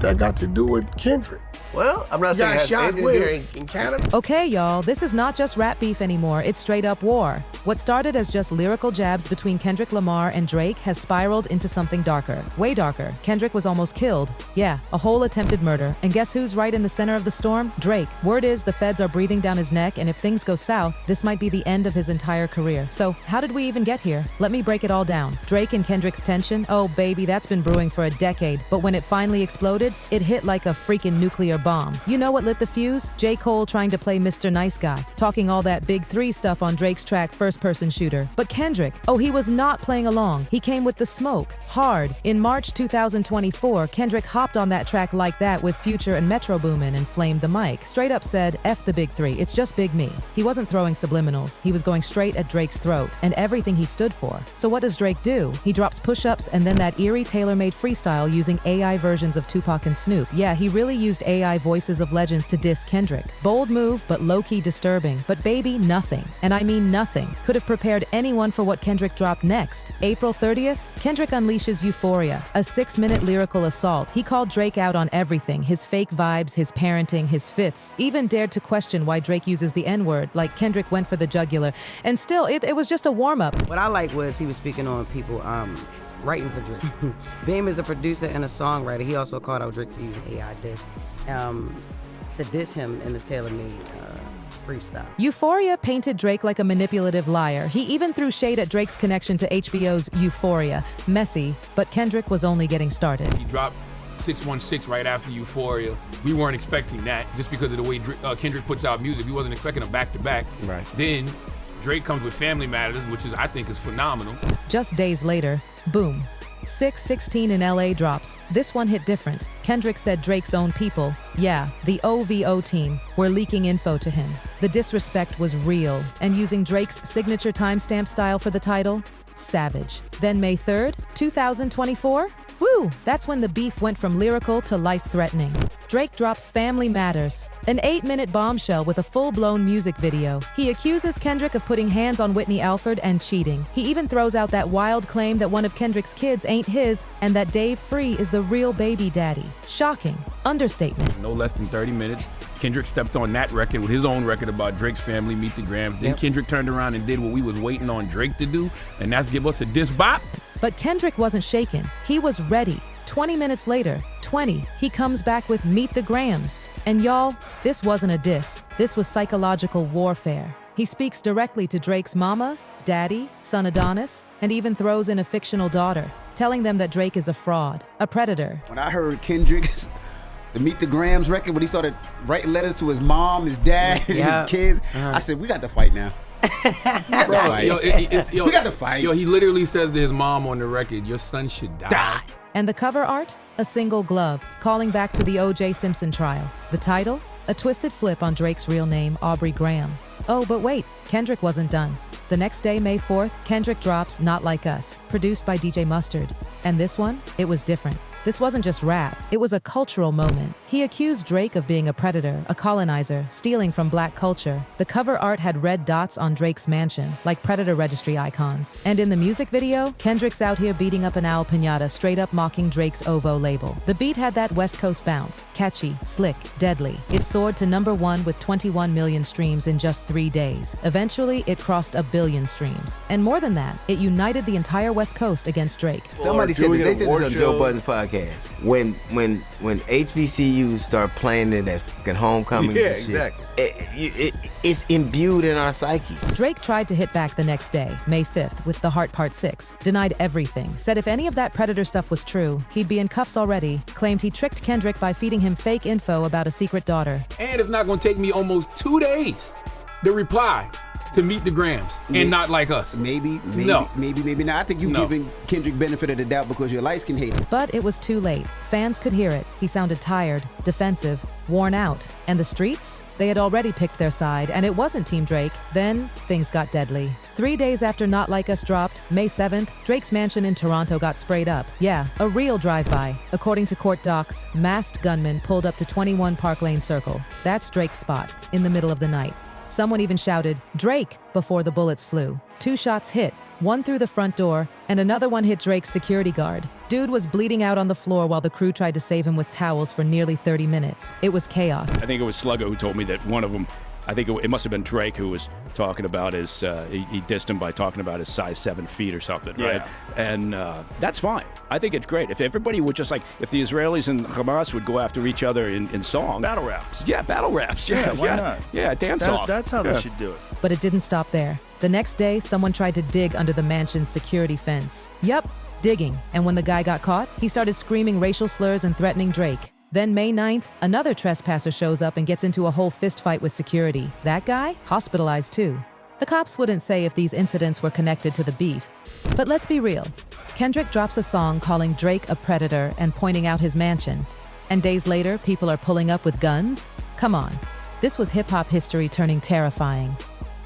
that got to do with Kendrick? Well, I'm not saying Got it has shot anything to where? do. In Canada? Okay, y'all, this is not just rap beef anymore, it's straight up war. What started as just lyrical jabs between Kendrick Lamar and Drake has spiraled into something darker, way darker. Kendrick was almost killed. Yeah, a whole attempted murder. And guess who's right in the center of the storm? Drake. Word is the feds are breathing down his neck, and if things go south, this might be the end of his entire career. So, how did we even get here? Let me break it all down. Drake and Kendrick's tension? Oh baby, that's been brewing for a decade, but when it finally exploded, it hit like a freaking nuclear bomb. You know what lit the fuse? J. Cole trying to play Mr. Nice Guy, talking all that Big 3 stuff on Drake's track First Person Shooter. But Kendrick, oh, he was not playing along. He came with the smoke, hard. In March 2024, Kendrick hopped on that track Like That with Future and Metro Boomin and flamed the mic. Straight up said, F the Big 3, it's just Big Me. He wasn't throwing subliminals, he was going straight at Drake's throat and everything he stood for. So what does Drake do? He drops push-ups and then that eerie tailor-made freestyle using AI versions of Tupac and Snoop. Yeah, he really used AI voices of legends to diss Kendrick. Bold move, but low-key disturbing. But baby, nothing. And I mean nothing. Could have prepared anyone for what Kendrick dropped next. April 30th, Kendrick unleashes Euphoria, a 6-minute lyrical assault. He called Drake out on everything, his fake vibes, his parenting, his fits. Even dared to question why Drake uses the N-word, like Kendrick went for the jugular. And still, it was just a warm-up. What I like was he was speaking on people writing for Drake. Beam is a producer and a songwriter. He also called out Drake for using AI diss. To diss him in the tailor-made freestyle. Euphoria painted Drake like a manipulative liar. He even threw shade at Drake's connection to HBO's Euphoria. Messy, but Kendrick was only getting started. He dropped 616 right after Euphoria. We weren't expecting that just because of the way Kendrick puts out music. We wasn't expecting a back-to-back. Right. Then Drake comes with Family Matters, which is I think is phenomenal. Just days later, boom. 616 in LA drops. This one hit different. Kendrick said Drake's own people, yeah, the OVO team, were leaking info to him. The disrespect was real, and using Drake's signature timestamp style for the title, savage. Then May 3rd, 2024? Woo! That's when the beef went from lyrical to life-threatening. Drake drops Family Matters, an 8-minute bombshell with a full-blown music video. He accuses Kendrick of putting hands on Whitney Alford and cheating. He even throws out that wild claim that one of Kendrick's kids ain't his and that Dave Free is the real baby daddy. Shocking. Understatement. No less than 30 minutes. Kendrick stepped on that record with his own record about Drake's family, Meet the Grams. Then Kendrick turned around and did what we was waiting on Drake to do, and that's give us a diss bop. But Kendrick wasn't shaken. He was ready. 20 minutes later, he comes back with Meet the Grams. And y'all, this wasn't a diss. This was psychological warfare. He speaks directly to Drake's mama, daddy, son Adonis, and even throws in a fictional daughter, telling them that Drake is a fraud, a predator. When I heard Kendrick, the Meet the Grams record, when he started writing letters to his mom, his dad, and his kids, I said, we got to fight now. We got to fight. Yo, he literally says to his mom on the record, your son should die. And the cover art? A single glove, calling back to the O.J. Simpson trial. The title? A twisted flip on Drake's real name, Aubrey Graham. Oh, but wait, Kendrick wasn't done. The next day, May 4th, Kendrick drops Not Like Us, produced by DJ Mustard. And this one? It was different. This wasn't just rap, it was a cultural moment. He accused Drake of being a predator, a colonizer, stealing from black culture. The cover art had red dots on Drake's mansion, like predator registry icons. And in the music video, Kendrick's out here beating up an owl piñata, straight up mocking Drake's OVO label. The beat had that West Coast bounce, catchy, slick, deadly. It soared to #1 with 21 million streams in just 3 days. Eventually, it crossed 1 billion streams. And more than that, it united the entire West Coast against Drake. Somebody said this, they said this on Joe Budden's podcast. When HBCUs start playing it at fucking homecomings and shit, exactly. It's imbued in our psyche. Drake tried to hit back the next day, May 5th, with The Heart Part 6. Denied everything. Said if any of that Predator stuff was true, he'd be in cuffs already. Claimed he tricked Kendrick by feeding him fake info about a secret daughter. And it's not going to take me almost 2 days to reply to Meet the Grams and Not Like Us. Maybe No. maybe not. I think you're giving Kendrick benefit of the doubt because you're a light-skinned hater. But it was too late. Fans could hear it. He sounded tired, defensive, worn out. And the streets? They had already picked their side, and it wasn't Team Drake. Then, things got deadly. 3 days after Not Like Us dropped, May 7th, Drake's mansion in Toronto got sprayed up. Yeah, a real drive-by. According to court docs, masked gunmen pulled up to 21 Park Lane Circle. That's Drake's spot, in the middle of the night. Someone even shouted, "Drake," before the bullets flew. 2 shots hit, one through the front door, and another one hit Drake's security guard. Dude was bleeding out on the floor while the crew tried to save him with towels for nearly 30 minutes. It was chaos. I think it was Sluggo who told me that one of them, I think it must have been Drake who was talking about his, he dissed him by talking about his size 7 feet or something, right? And that's fine. I think it's great. If everybody would just if the Israelis and Hamas would go after each other in song. Battle raps. Yeah, battle raps. Yeah, why not? Yeah, dance off. That's how they should do it. But it didn't stop there. The next day, someone tried to dig under the mansion's security fence. Yup, digging. And when the guy got caught, he started screaming racial slurs and threatening Drake. Then May 9th, another trespasser shows up and gets into a whole fist fight with security. That guy, hospitalized too. The cops wouldn't say if these incidents were connected to the beef. But let's be real. Kendrick drops a song calling Drake a predator and pointing out his mansion. And days later, people are pulling up with guns? Come on. This was hip-hop history turning terrifying.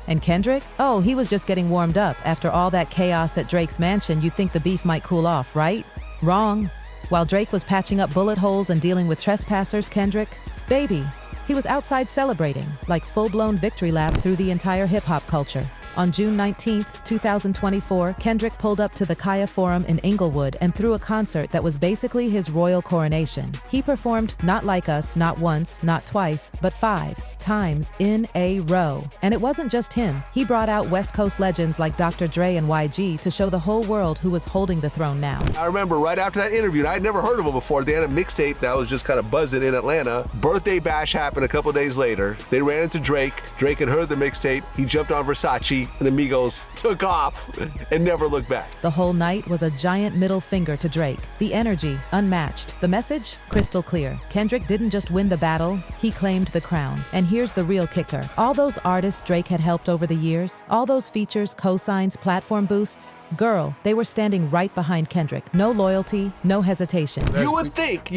And Kendrick? Oh, he was just getting warmed up. After all that chaos at Drake's mansion, you'd think the beef might cool off, right? Wrong. While Drake was patching up bullet holes and dealing with trespassers, Kendrick, baby, he was outside celebrating, like full-blown victory lap through the entire hip-hop culture. On June 19th, 2024, Kendrick pulled up to the Kaya Forum in Inglewood and threw a concert that was basically his royal coronation. He performed Not Like Us, not once, not twice, but 5 times in a row. And it wasn't just him. He brought out West Coast legends like Dr. Dre and YG to show the whole world who was holding the throne now. I remember right after that interview, and I'd never heard of him before, they had a mixtape that was just kind of buzzing in Atlanta. Birthday bash happened a couple days later. They ran into Drake. Drake had heard the mixtape. He jumped on Versace, and the Migos took off and never looked back. The whole night was a giant middle finger to Drake. The energy, unmatched. The message, crystal clear. Kendrick didn't just win the battle, he claimed the crown. And here's the real kicker. All those artists Drake had helped over the years, all those features, cosigns, platform boosts, girl, they were standing right behind Kendrick. No loyalty, no hesitation. You would think.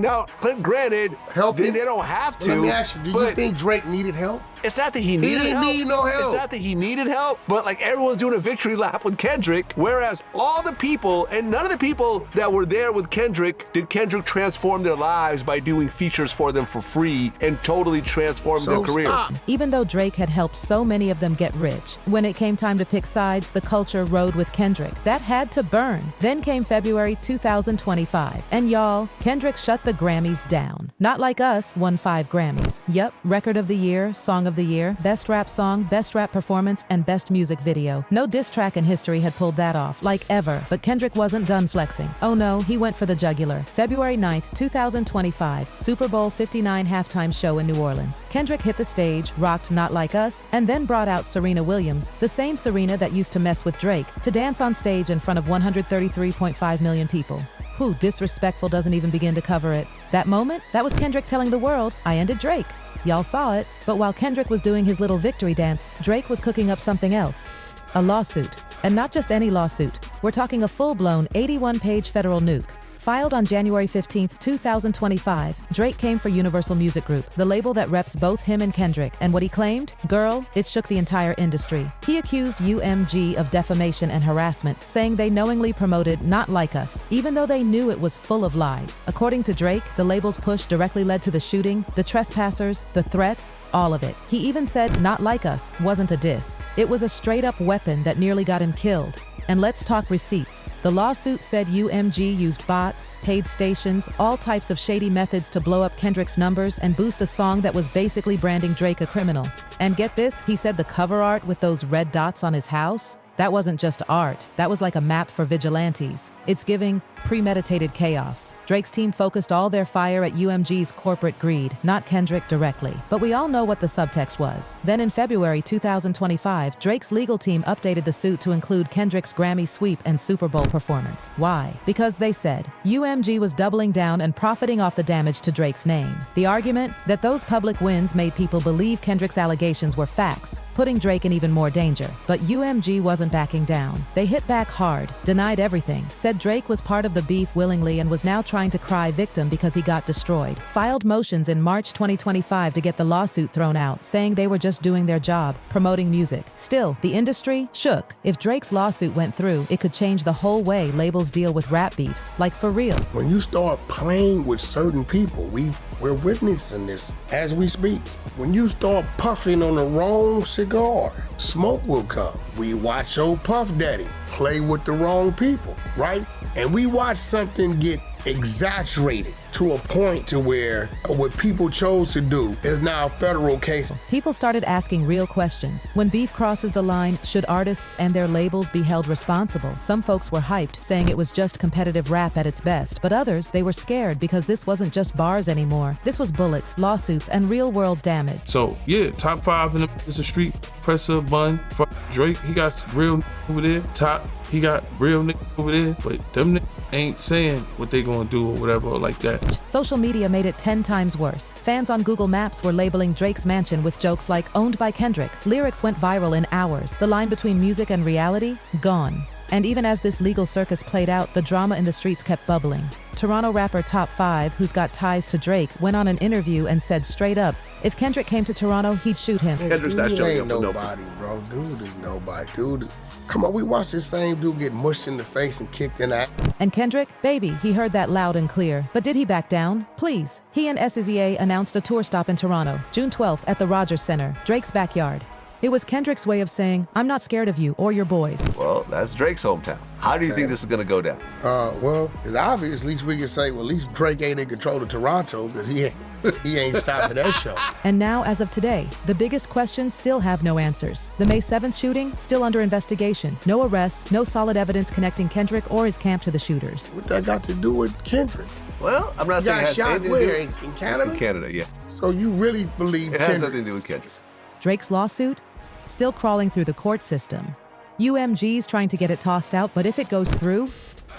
Now, granted, they don't have to. Let me ask you, do you think Drake needed help? It's not that he needed help. He didn't need no help. It's not that he needed help, but everyone's doing a victory lap with Kendrick, whereas all the people, and none of the people that were there with Kendrick, did Kendrick transform their lives by doing features for them for free and totally transform their career. Even though Drake had helped so many of them get rich, when it came time to pick sides, the culture rode with Kendrick. That had to burn. Then came February 2025, and y'all, Kendrick shut the Grammys down. Not Like Us won 5 Grammys. Yup, Record of the Year, Song of the Year, Best Rap Song, Best Rap Performance, and Best Music Video. No diss track in history had pulled that off, like ever. But Kendrick wasn't done flexing. Oh no, he went for the jugular. February 9th, 2025, Super Bowl 59 halftime show in New Orleans. Kendrick hit the stage, rocked Not Like Us, and then brought out Serena Williams, the same Serena that used to mess with Drake, to dance on stage in front of 133.5 million people. Who disrespectful doesn't even begin to cover it. That moment, that was Kendrick telling the world, I ended Drake. Y'all saw it, but while Kendrick was doing his little victory dance, Drake was cooking up something else. A lawsuit. And not just any lawsuit. We're talking a full-blown 81-page federal nuke. Filed on January 15, 2025, Drake came for Universal Music Group, the label that reps both him and Kendrick, and what he claimed? Girl, it shook the entire industry. He accused UMG of defamation and harassment, saying they knowingly promoted Not Like Us, even though they knew it was full of lies. According to Drake, the label's push directly led to the shooting, the trespassers, the threats, all of it. He even said Not Like Us wasn't a diss. It was a straight-up weapon that nearly got him killed. And let's talk receipts. The lawsuit said UMG used bots, paid stations, all types of shady methods to blow up Kendrick's numbers and boost a song that was basically branding Drake a criminal. And get this, he said the cover art with those red dots on his house, that wasn't just art, that was like a map for vigilantes. It's giving premeditated chaos. Drake's team focused all their fire at UMG's corporate greed, not Kendrick directly. But we all know what the subtext was. Then in February 2025, Drake's legal team updated the suit to include Kendrick's Grammy sweep and Super Bowl performance. Why? Because they said UMG was doubling down and profiting off the damage to Drake's name. The argument? That those public wins made people believe Kendrick's allegations were facts, putting Drake in even more danger. But UMG wasn't backing down. They hit back hard, denied everything, said Drake was part of the beef willingly and was now trying to cry victim because he got destroyed. Filed motions in March 2025 to get the lawsuit thrown out, saying they were just doing their job, promoting music. Still, the industry shook. If Drake's lawsuit went through, it could change the whole way labels deal with rap beefs, like for real. When you start playing with certain people, we're witnessing this as we speak. When you start puffing on the wrong cigarette, cigar, smoke will come. We watch old Puff Daddy play with the wrong people, right? And we watch something get exaggerated to a point to where what people chose to do is now a federal case. People started asking real questions. When beef crosses the line, should artists and their labels be held responsible? Some folks were hyped, saying it was just competitive rap at its best. But others, they were scared because this wasn't just bars anymore. This was bullets, lawsuits, and real-world damage. So, yeah, top 5 in the street. Presser, Bun, Drake, he got some real over there. Top, he got real over there. But them ain't saying what they gonna do or whatever like that. Social media made it 10 times worse. Fans on Google Maps were labeling Drake's mansion with jokes like "owned by Kendrick." Lyrics went viral in hours. The line between music and reality, gone. And even as this legal circus played out, the drama in the streets kept bubbling. Toronto rapper Top 5, who's got ties to Drake, went on an interview and said straight up, if Kendrick came to Toronto, he'd shoot him. Kendrick's not showing ain't up for nobody, bro. Dude is nobody. Come on, we watched this same dude get mushed in the face and kicked in the... And Kendrick, baby, he heard that loud and clear. But did he back down? Please. He and SZA announced a tour stop in Toronto, June 12th at the Rogers Center, Drake's backyard. It was Kendrick's way of saying, I'm not scared of you or your boys. Well, that's Drake's hometown. How do you think this is going to go down? Well, it's obvious. At least we can say, well, at least Drake ain't in control of Toronto because he ain't stopping that show. And now, as of today, the biggest questions still have no answers. The May 7th shooting, still under investigation. No arrests, no solid evidence connecting Kendrick or his camp to the shooters. What that got to do with Kendrick? Well, I'm not He saying it got has shot anything where? to do In Canada? In Canada, yeah. So you really believe It has Kendrick? nothing to do with Kendrick. Drake's lawsuit? Still crawling through the court system. UMG's trying to get it tossed out, but if it goes through,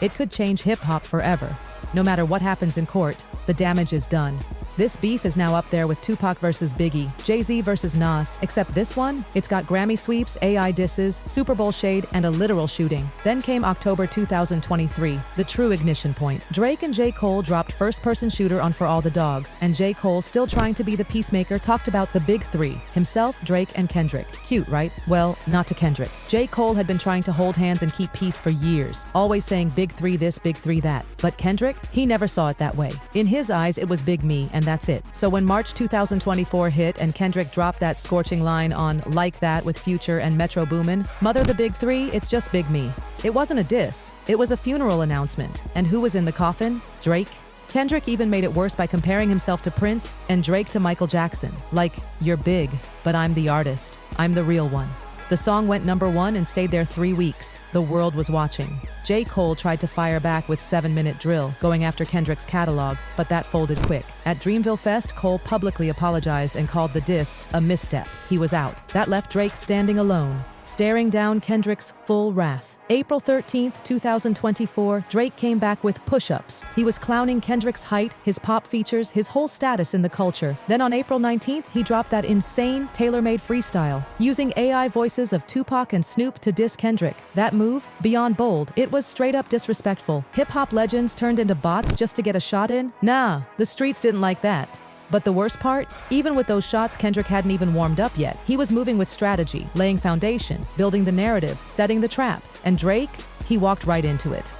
it could change hip-hop forever. No matter what happens in court, the damage is done. This beef is now up there with Tupac versus Biggie, Jay-Z versus Nas, except this one, it's got Grammy sweeps, AI disses, Super Bowl shade, and a literal shooting. Then came October 2023, the true ignition point. Drake and J. Cole dropped first-person shooter on For All the Dogs, and J. Cole, still trying to be the peacemaker, talked about the big three, himself, Drake, and Kendrick. Cute, right? Well, not to Kendrick. J. Cole had been trying to hold hands and keep peace for years, always saying big three this, big three that. But Kendrick, he never saw it that way. In his eyes, it was big me, and that's it. So when March 2024 hit and Kendrick dropped that scorching line on Like That with Future and Metro Boomin, mother the big three, it's just big me. It wasn't a diss, it was a funeral announcement. And who was in the coffin? Drake. Kendrick even made it worse by comparing himself to Prince and Drake to Michael Jackson. Like, you're big, but I'm the artist. I'm the real one. The song went #1 and stayed there 3 weeks. The world was watching. J. Cole tried to fire back with 7-Minute Drill, going after Kendrick's catalog, but that folded quick. At Dreamville Fest, Cole publicly apologized and called the diss a misstep. He was out. That left Drake standing alone, staring down Kendrick's full wrath. April 13th, 2024, Drake came back with push-ups. He was clowning Kendrick's height, his pop features, his whole status in the culture. Then on April 19th, he dropped that insane, tailor-made freestyle, using AI voices of Tupac and Snoop to diss Kendrick. That move, beyond bold, it was straight-up disrespectful. Hip-hop legends turned into bots just to get a shot in? Nah, the streets didn't like that. But the worst part? Even with those shots, Kendrick hadn't even warmed up yet. He was moving with strategy, laying foundation, building the narrative, setting the trap. And Drake, he walked right into it.